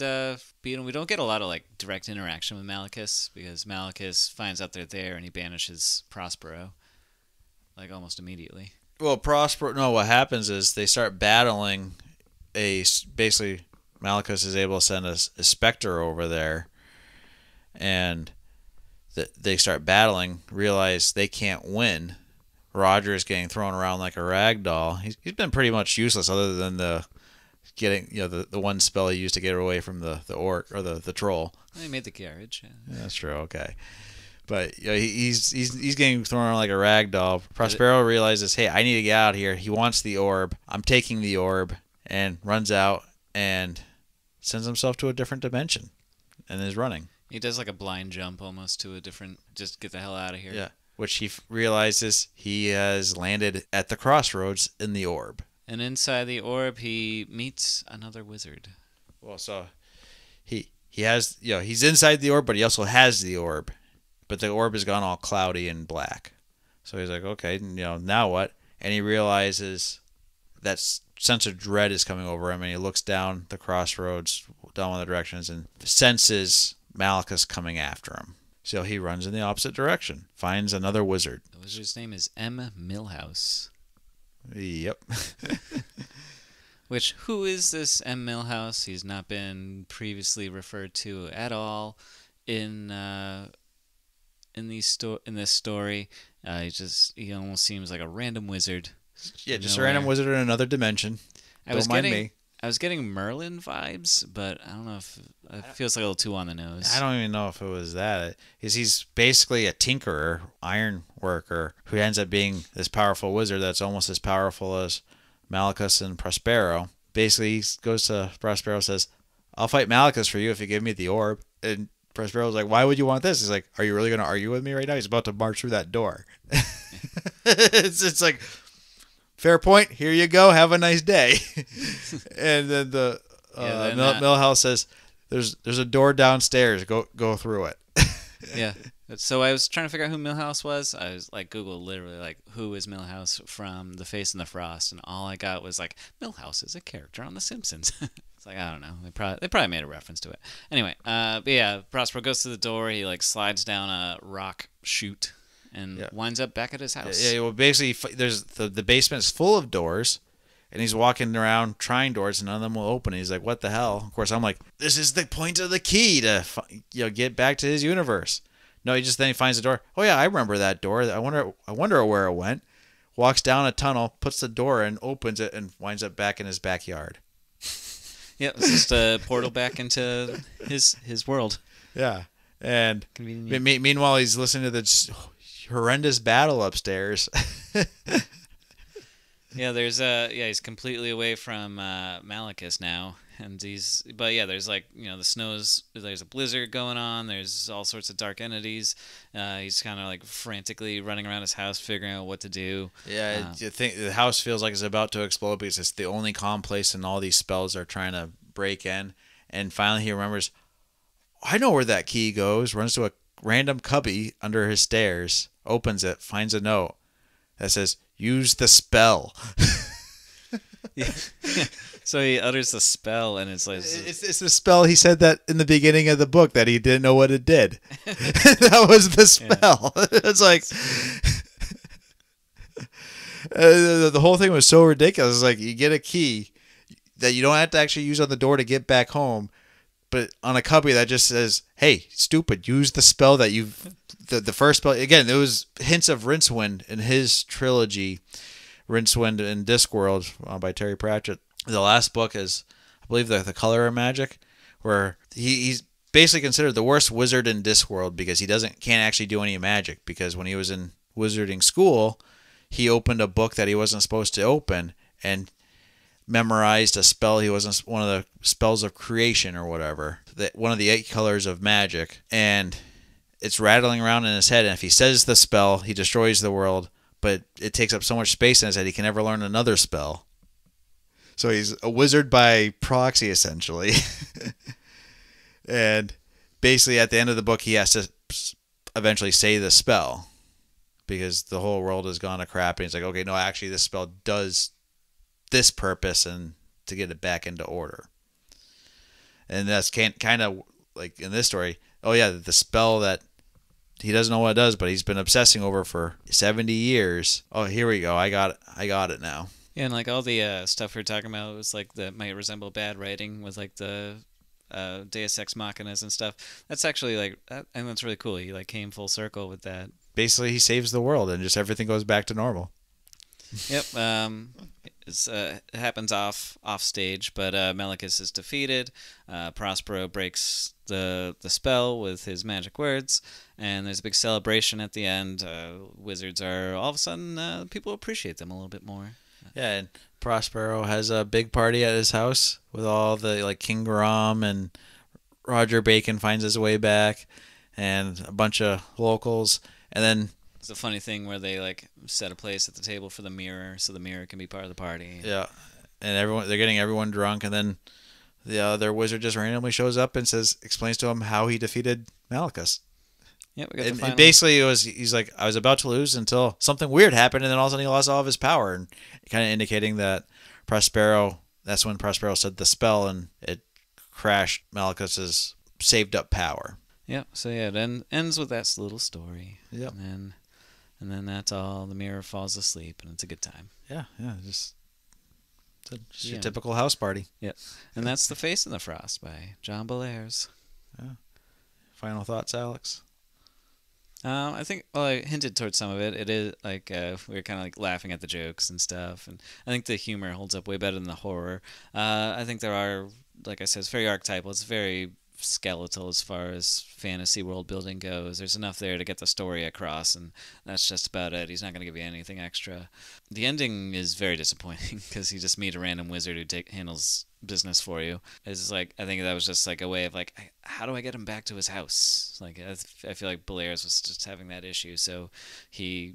beat him. We don't get a lot of, like, direct interaction with Malachus, because Malachus finds out they're there and he banishes Prospero, like, almost immediately. Well, what happens is they start battling basically, Malachus is able to send a specter over there, and they start battling, realize they can't win. Roger is getting thrown around like a rag doll. He's been pretty much useless other than the one spell he used to get away from the orc or the troll. He made the carriage. Yeah, that's true. Okay, but he's getting thrown around like a rag doll. Prospero realizes, hey, I need to get out of here. He wants the orb. I'm taking the orb, and runs out and sends himself to a different dimension, and is running. He does like a blind jump almost to a different, just get the hell out of here. Yeah, which he realizes he has landed at the crossroads in the orb. And inside the orb, he meets another wizard. Well, so he has, he's inside the orb, but he also has the orb. But the orb has gone all cloudy and black. So he's like, okay, now what? And he realizes that sense of dread is coming over him, and he looks down the crossroads, down one of the directions, and senses Malachus coming after him. So he runs in the opposite direction, finds another wizard. The wizard's name is M. Milhouse. Yep. Which, who is this M. Milhouse? He's not been previously referred to at all in this story. He almost seems like a random wizard. Yeah, just a random wizard in another dimension. I was getting Merlin vibes, but I don't know if it feels like a little too on the nose. I don't even know if it was that. He's basically a tinkerer, iron worker, who ends up being this powerful wizard that's almost as powerful as Malachus and Prospero. Basically, he goes to Prospero and says, I'll fight Malachus for you if you give me the orb. And Prospero's like, why would you want this? He's like, are you really going to argue with me right now? He's about to march through that door. It's like, fair point. Here you go. Have a nice day. And then the Millhouse says, "There's a door downstairs. Go through it." Yeah. So I was trying to figure out who Milhouse was. I was like Google literally like who is Milhouse from The Face and the Frost, and all I got was like Milhouse is a character on The Simpsons. It's like I don't know. They probably made a reference to it. Anyway, but yeah, Prospero goes to the door. He like slides down a rock chute and winds up back at his house. Yeah. Well, basically, there's the basement is full of doors. And he's walking around trying doors, and none of them will open. And he's like, "What the hell?" Of course, I'm like, "This is the point of the key to, get back to his universe." No, then he finds the door. Oh yeah, I remember that door. I wonder where it went. Walks down a tunnel, puts the door in, opens it, and winds up back in his backyard. Yeah, it's just a portal back into his world. Yeah, and meanwhile, he's listening to this horrendous battle upstairs. Yeah, he's completely away from Malachus now, and there's like there's a blizzard going on. There's all sorts of dark entities. He's kind of like frantically running around his house, figuring out what to do. Yeah, you think the house feels like it's about to explode because it's the only calm place, and all these spells are trying to break in. And finally, he remembers, I know where that key goes. Runs to a random cubby under his stairs, opens it, finds a note that says, "Use the spell." Yeah. So he utters the spell, and it's like it's the spell. He said that in the beginning of the book that he didn't know what it did. That was the spell. Yeah. It's like the whole thing was so ridiculous. It's like you get a key that you don't have to actually use on the door to get back home, but on a cubby that just says, "Hey, stupid, use the spell that you've." The first spell, again, there was hints of Rincewind in his trilogy, Rincewind and Discworld by Terry Pratchett. The last book is, I believe, the Color of Magic, where he's basically considered the worst wizard in Discworld because he can't actually do any magic, because when he was in wizarding school, he opened a book that he wasn't supposed to open and memorized a spell. He wasn't one of the spells of creation or whatever, one of the 8 colors of magic, and it's rattling around in his head, and if he says the spell, he destroys the world, but it takes up so much space in his head he can never learn another spell. So he's a wizard by proxy, essentially. And basically at the end of the book, he has to eventually say the spell, because the whole world has gone to crap, and he's like, okay, no, actually this spell does this purpose, and to get it back into order. And that's kind of like in this story, oh yeah, the spell that he doesn't know what it does, but he's been obsessing over for 70 years. Oh, here we go. I got it now. Yeah, and like all the stuff we were talking about was like that might resemble bad writing with like the Deus Ex Machinas and stuff. That's actually like, and that's really cool. He like came full circle with that. Basically, he saves the world, and just everything goes back to normal. Yep. It happens off stage, but Malachus is defeated. Prospero breaks the spell with his magic words, and there's a big celebration at the end. Wizards are all of a sudden people appreciate them a little bit more. Yeah, and Prospero has a big party at his house with all the like King Grom, and Roger Bacon finds his way back, and a bunch of locals, and then. It's a funny thing where they like set a place at the table for the mirror, so the mirror can be part of the party. Yeah, and they're getting everyone drunk, and then their wizard just randomly shows up and explains to him how he defeated Malachus. Yeah, we got and basically he's like, I was about to lose until something weird happened, and then all of a sudden he lost all of his power, and kind of indicating that that's when Prospero said the spell, and it crashed Malachus's saved up power. Yeah, so yeah, it ends with that little story. Yep. And then that's all. The mirror falls asleep, and it's a good time. Yeah, just your typical house party. Yeah, and that's The Face and the Frost by John Bellairs. Yeah. Final thoughts, Alex? I think, well, I hinted towards some of it. It is like we were kind of like laughing at the jokes and stuff, and I think the humor holds up way better than the horror. I think there are, like I said, it's very archetypal. It's very skeletal as far as fantasy world building goes. There's enough there to get the story across, and that's just about it. He's not going to give you anything extra. The ending is very disappointing because you just meet a random wizard who handles business for you. It's like, I think that was just like a way of like, how do I get him back to his house? Like, I feel like Bellairs was just having that issue, so he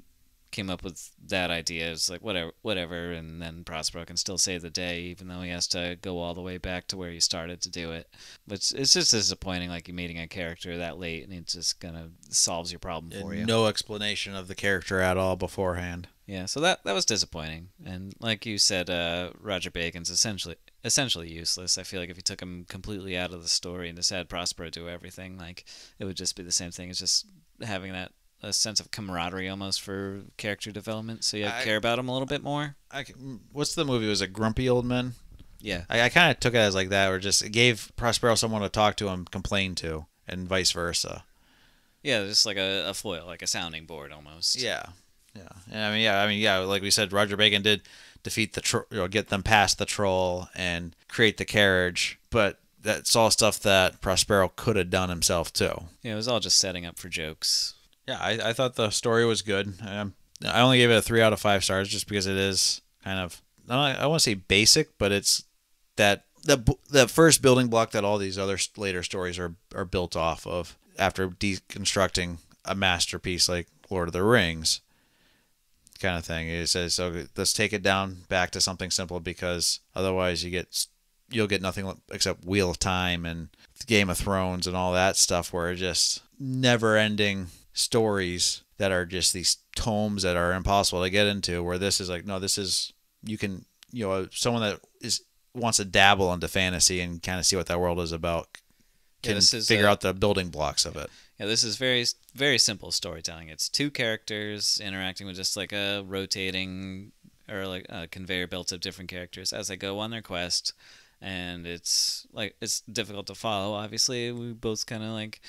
came up with that idea. It's like whatever, and then Prospero can still save the day, even though he has to go all the way back to where he started to do it. But it's just disappointing, like you meeting a character that late, and it just kind of solves your problem for you. No explanation of the character at all beforehand. Yeah, so that was disappointing. And like you said, Roger Bacon's essentially useless. I feel like if you took him completely out of the story and just had Prospero do everything, like it would just be the same thing. It's just having that a sense of camaraderie almost for character development, so you care about him a little bit more. What's the movie? Was it Grumpy Old Men? Yeah. I kind of took it as like that, or just it gave Prospero someone to talk to and complain to, and vice versa. Yeah, just like a foil, like a sounding board almost. Yeah. Yeah. Like we said, Roger Bacon did defeat get them past the troll and create the carriage, but that's all stuff that Prospero could have done himself too. Yeah, it was all just setting up for jokes. Yeah, I thought the story was good. I only gave it a 3 out of 5 stars just because it is kind of, I want to say basic, but it's that the first building block that all these other later stories are built off of after deconstructing a masterpiece like Lord of the Rings kind of thing. It says, so let's take it down back to something simple, because otherwise you'll get nothing except Wheel of Time and Game of Thrones and all that stuff, where it's just never-ending stories that are just these tomes that are impossible to get into, where this is like, no, this is, you can, someone that wants to dabble into fantasy and kind of see what that world is about can figure out the building blocks of it. Yeah, this is very, very simple storytelling. It's two characters interacting with just like a rotating or like a conveyor belt of different characters as they go on their quest, and it's difficult to follow. Obviously, we both kind of like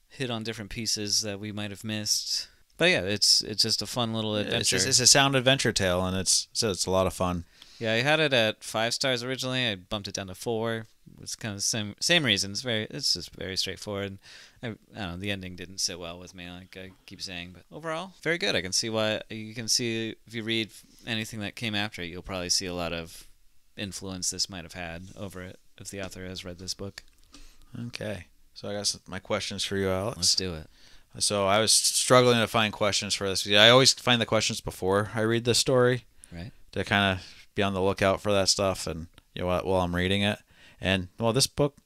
hit on different pieces that we might have missed. But yeah, it's just a fun little adventure. It's a sound adventure tale, and it's a lot of fun. Yeah, I had it at 5 stars originally. I bumped it down to 4. It's kind of the same reasons. It's just very straightforward. I don't know, the ending didn't sit well with me, like I keep saying, but overall, very good. I can see why. You can see if you read anything that came after it, you'll probably see a lot of influence this might have had over it if the author has read this book. Okay. So I got my questions for you, Alex. Let's do it. So I was struggling to find questions for this. I always find the questions before I read the story, right? To kind of be on the lookout for that stuff, and while I'm reading it. And this book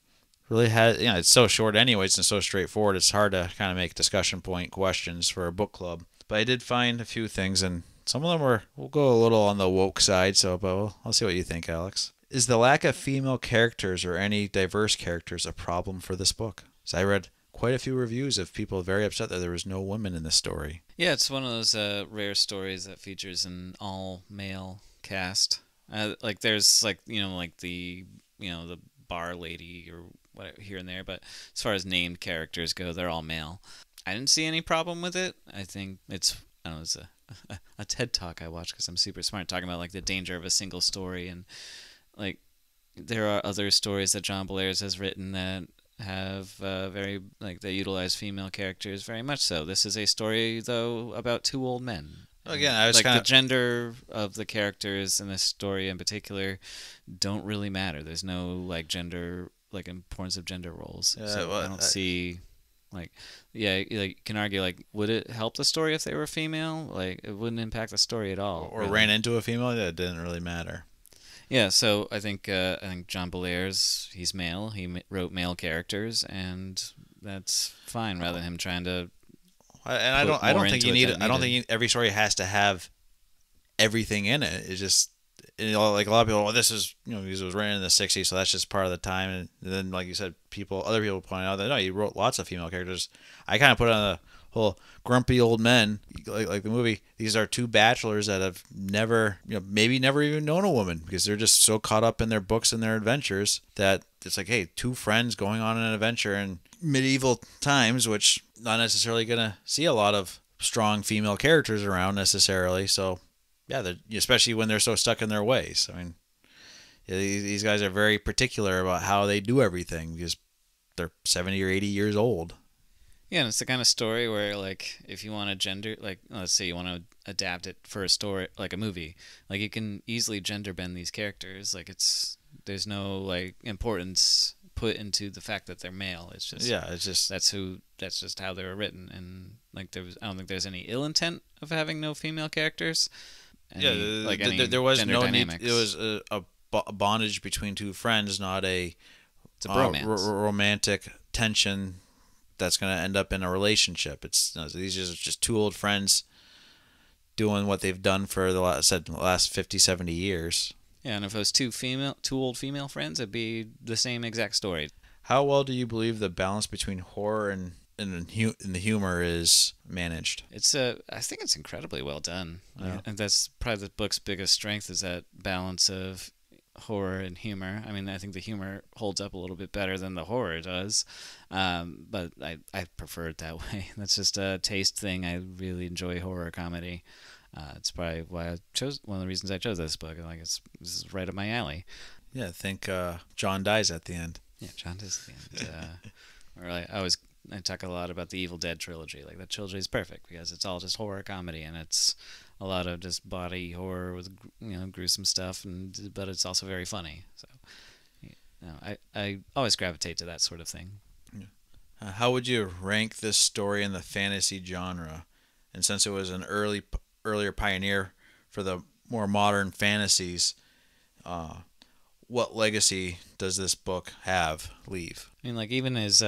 really has, it's so short anyways and so straightforward. It's hard to kind of make discussion point questions for a book club. But I did find a few things, and some of them we'll go a little on the woke side. But I'll see what you think, Alex. Is the lack of female characters or any diverse characters a problem for this book? So I read quite a few reviews of people very upset that there was no women in the story. Yeah, it's one of those rare stories that features an all-male cast. Like there's like the bar lady or whatever here and there, but as far as named characters go, they're all male. I didn't see any problem with it. I think it's a TED talk I watched because I'm super smart, talking about like the danger of a single story, and like there are other stories that John Bellairs has written that have they utilize female characters very much so. This is a story though about two old men. Again, I was the gender of the characters in this story in particular don't really matter. There's no like gender, like importance of gender roles. So I don't see, you can argue like, would it help the story if they were female? Like it wouldn't impact the story at all. Or really. Ran into a female, it didn't really matter. Yeah, so I think John Bellairs, he's male. He wrote male characters, and that's fine. Rather than him trying to. And I don't think you need. I don't think every story has to have everything in it. It's just like a lot of people. Well, this is because it was written in the '60s, so that's just part of the time. And then, like you said, other people point out that no, you wrote lots of female characters. I kind of put on the whole grumpy old men, like the movie. These are two bachelors that have never, maybe never even known a woman, because they're just so caught up in their books and their adventures that it's like, hey, two friends going on an adventure in medieval times, which not necessarily going to see a lot of strong female characters around necessarily. So, yeah, especially when they're so stuck in their ways. I mean, these guys are very particular about how they do everything because they're 70 or 80 years old. Yeah, and it's the kind of story where, like, if you want to gender, like, let's say you want to adapt it for a story, like a movie, like, you can easily gender bend these characters. Like, there's no, like, importance put into the fact that they're male. It's just that's just how they were written, and like I don't think there's any ill intent of having no female characters. There was no dynamics. need. It was a bondage between two friends, not it's a bromance. Romantic tension that's going to end up in a relationship. These are just two old friends doing what they've done for the last 50, 70 years. Yeah, and if it was two old female friends, it'd be the same exact story. How well do you believe the balance between horror and the humor is managed? I think it's incredibly well done. Yeah. And that's probably the book's biggest strength, is that balance of horror and humor. I mean, I think the humor holds up a little bit better than the horror does, but I prefer it that way. That's just a taste thing. I really enjoy horror comedy. It's probably why I chose, one of the reasons I chose this book. Like, this is right up my alley. Yeah, I think John dies at the end. Yeah, John dies at the end. Or I talk a lot about the Evil Dead trilogy. Like, that trilogy is perfect because it's all just horror comedy, and it's a lot of just body horror with gruesome stuff, but it's also very funny. So, I always gravitate to that sort of thing. Yeah. How would you rank this story in the fantasy genre? And since it was an earlier pioneer for the more modern fantasies, what legacy does this book leave? I mean, like, even his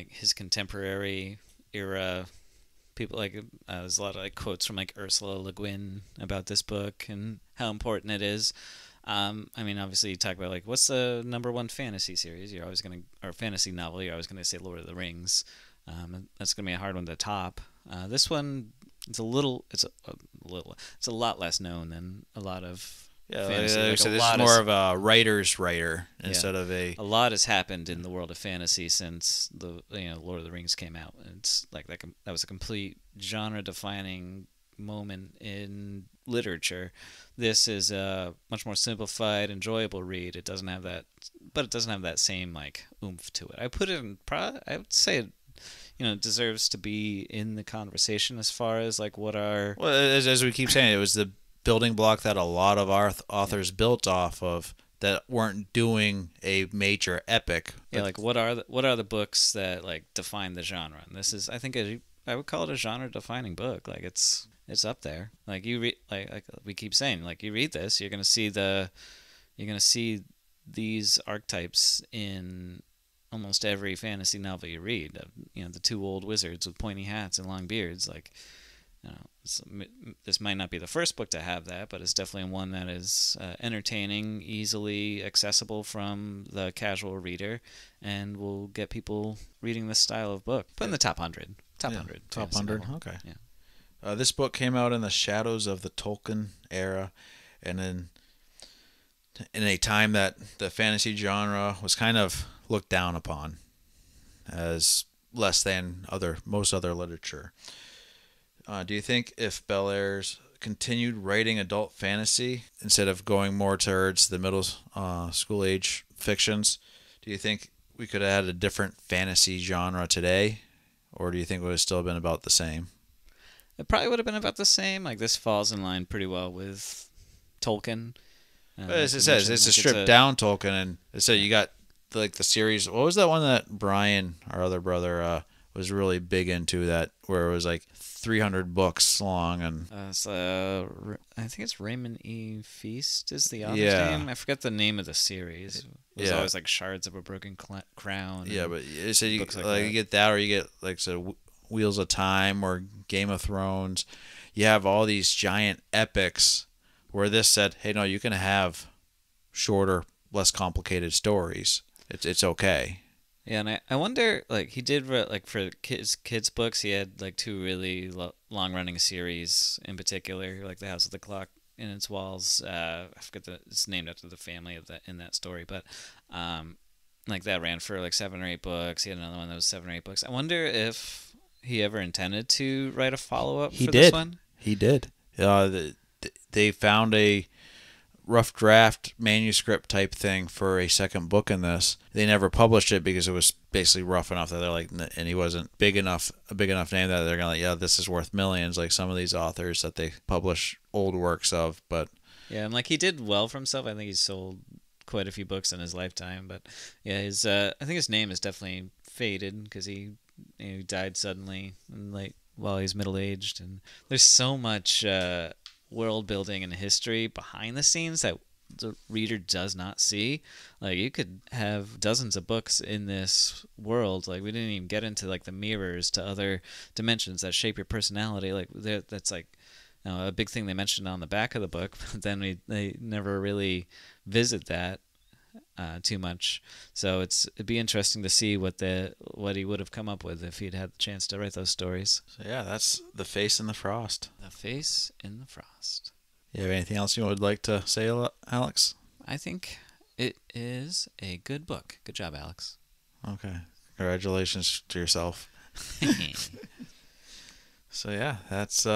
his contemporary era people, like, there's a lot of like quotes from like Ursula Le Guin about this book and how important it is. I mean, obviously, you talk about like what's the #1 fantasy series. You're always or fantasy novel. You're always gonna say Lord of the Rings. That's gonna be a hard one to top. This one, it's a lot less known than a lot of. Yeah, fantasy. this is more of a writer's writer instead of a lot has happened in the world of fantasy since the Lord of the Rings came out. It's like that was a complete genre-defining moment in literature. This is a much more simplified, enjoyable read. It doesn't have that same like oomph to it. I would say it deserves to be in the conversation as far as like what are. Well, as we keep saying, it was the building block that a lot of our authors built off of that weren't doing a major epic. Yeah, like what are the books that like define the genre? And this is, I think, I would call it a genre-defining book. Like it's up there. Like you read, like we keep saying, like you read this, you're gonna see these archetypes in almost every fantasy novel you read. The two old wizards with pointy hats and long beards, like. This might not be the first book to have that, but it's definitely one that is entertaining, easily accessible from the casual reader, and will get people reading this style of book. Put in the top 100. Top 100. Top 100, okay. Yeah. This book came out in the shadows of the Tolkien era, and in a time that the fantasy genre was kind of looked down upon as less than most other literature. Do you think if Bellairs continued writing adult fantasy instead of going more towards the middle school age fictions, do you think we could have had a different fantasy genre today? Or do you think it would have still been about the same? It probably would have been about the same. Like, this falls in line pretty well with Tolkien. As it says, it's a stripped down Tolkien. And it said you got like the series. What was that one that Brian, our other brother, was really big into, that where it was like 300 books long? And I think it's Raymond E. Feast is the author's name. I forget the name of the series. It was always like Shards of a Broken Crown. Yeah, but it said you get that, or you get like Wheels of Time or Game of Thrones. You have all these giant epics where this said, hey, no, you can have shorter, less complicated stories. It's okay. Yeah, and I wonder, like, he did, like, for kids' books, he had, like, 2 really long-running series in particular, like The House of the Clock in Its Walls. I forget it's named after the family in that story, but, like, that ran for, like, 7 or 8 books. He had another one that was 7 or 8 books. I wonder if he ever intended to write a follow-up for this one? He did. They found a rough draft manuscript type thing for a second book in this. They never published it because it was basically rough enough that they're like, and he wasn't a big enough name that they're gonna this is worth millions, like some of these authors that they publish old works of. But yeah, and like he did well for himself. I think he sold quite a few books in his lifetime. But yeah, I think his name is definitely faded because he died suddenly and while he's middle aged. And there's so much world building and history behind the scenes that the reader does not see. Like, you could have dozens of books in this world. Like, we didn't even get into like the mirrors to other dimensions that shape your personality. Like, that's like, a big thing they mentioned on the back of the book, but then they never really visit that too much. So it'd be interesting to see what he would have come up with if he'd had the chance to write those stories. So yeah, that's The Face in the Frost. The Face in the Frost. You have anything else you would like to say, Alex? I think it is a good book. Good job, Alex. Okay. Congratulations to yourself. So yeah, that's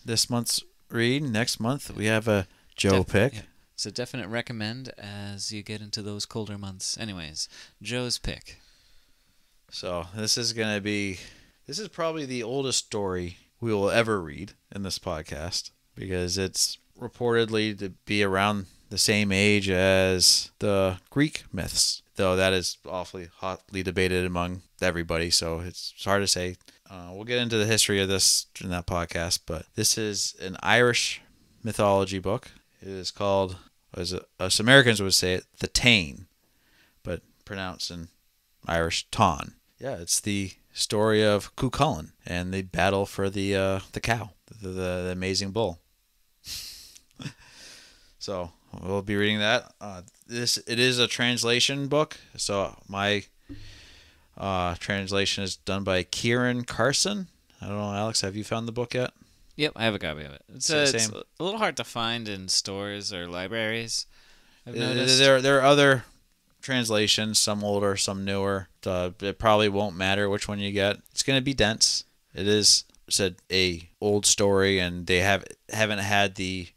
this month's read. Next month we have a Joe pick. Yeah. It's a definite recommend as you get into those colder months. Anyways, Joe's pick. So this is probably the oldest story we will ever read in this podcast, because it's reportedly to be around the same age as the Greek myths, though that is awfully hotly debated among everybody, so it's hard to say. We'll get into the history of this in that podcast, but this is an Irish mythology book. It is called, as us Americans would say it, the Tain, but pronounced in Irish Tain. Yeah, it's the story of Cu Chulainn and the battle for the cow, the amazing bull. So we'll be reading that. It is a translation book. So my translation is done by Ciaran Carson. I don't know, Alex, have you found the book yet? Yep, I have a copy of it. It's a little hard to find in stores or libraries, I've noticed. There are other translations, some older, some newer. It probably won't matter which one you get. It's going to be dense. It is a old story, and they haven't had the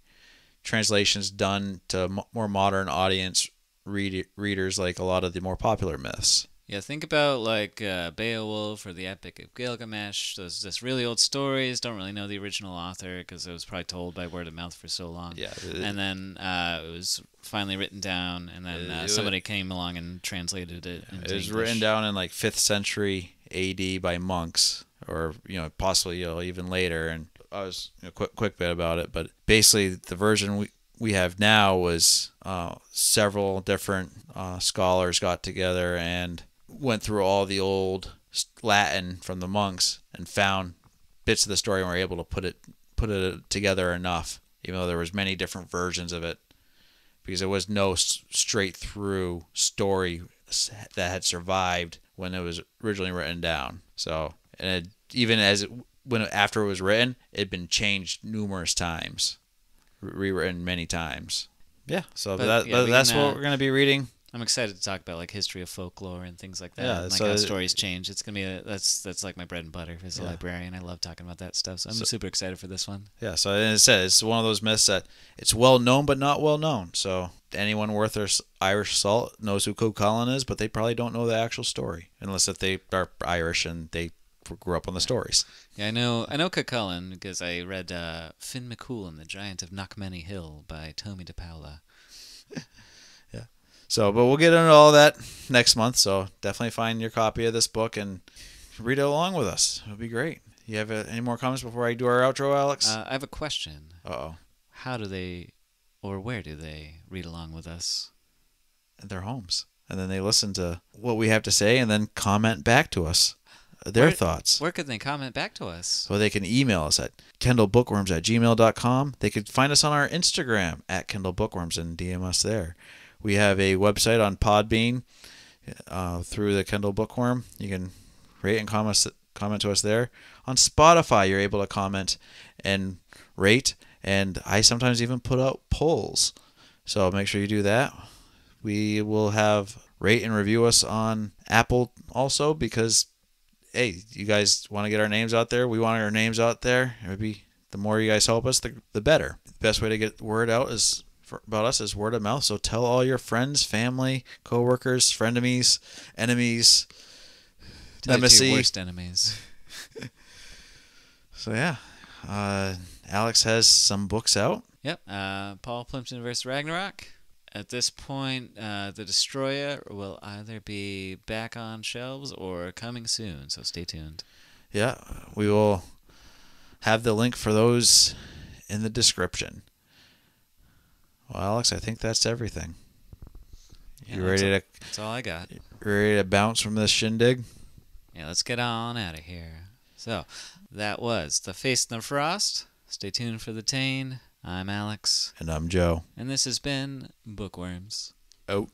translations done to more modern audience readers like a lot of the more popular myths. Yeah, think about like Beowulf or the Epic of Gilgamesh. Those just really old stories. Don't really know the original author because it was probably told by word of mouth for so long. Yeah, and then it was finally written down, and then somebody came along and translated it. Into it was English. Written down in like 5th century A.D. by monks, or possibly even later. And I was quick bit about it, but basically the version we have now was several different scholars got together and went through all the old Latin from the monks and found bits of the story and were able to put it together enough, even though there was many different versions of it, because there was no straight through story that had survived when it was originally written down. So, and after it was written, it had been changed numerous times, rewritten many times. Yeah, so that's what we're going to be reading. I'm excited to talk about like history of folklore and things like that. Yeah, and, like how stories change. It's gonna be that's like my bread and butter as a librarian. I love talking about that stuff. So I'm super excited for this one. Yeah, so as I said, it's one of those myths that it's well known but not well known. So anyone worth their Irish salt knows who Cu Chulainn is, but they probably don't know the actual story unless if they are Irish and they grew up on the stories. Yeah, I know Cu Chulainn because I read Finn McCool the Giant of Knockmany Hill by Tommy DePaula. So, but we'll get into all that next month. So definitely find your copy of this book and read it along with us. It'll be great. You have any more comments before I do our outro, Alex? I have a question. Uh-oh. How do they, or where do they read along with us? At their homes. And then they listen to what we have to say and then comment back to us their thoughts. Where could they comment back to us? So they can email us at kendallbookworms@gmail.com. They could find us on our Instagram at kendallbookworms and DM us there. We have a website on Podbean through the Kendall Bookworm. You can rate and comment to us there. On Spotify, you're able to comment and rate, and I sometimes even put out polls. So make sure you do that. We will have rate and review us on Apple also, because, hey, you guys want to get our names out there. We want our names out there. Maybe the more you guys help us, the better. The best way to get word out about us is word of mouth. So tell all your friends, family, co-workers, frenemies, enemies, nemesis. Your worst enemies. So yeah, Alex has some books out. Yep. Paul Plimpton vs. Ragnarok. At this point, the Destroyer will either be back on shelves or coming soon, so stay tuned. Yeah, we will have the link for those in the description. Well, Alex, I think that's everything. You ready to? That's all I got. Ready to bounce from this shindig? Yeah, let's get on out of here. So, that was The Face in the Frost. Stay tuned for the Tain. I'm Alex. And I'm Joe. And this has been Bookworms. Oh.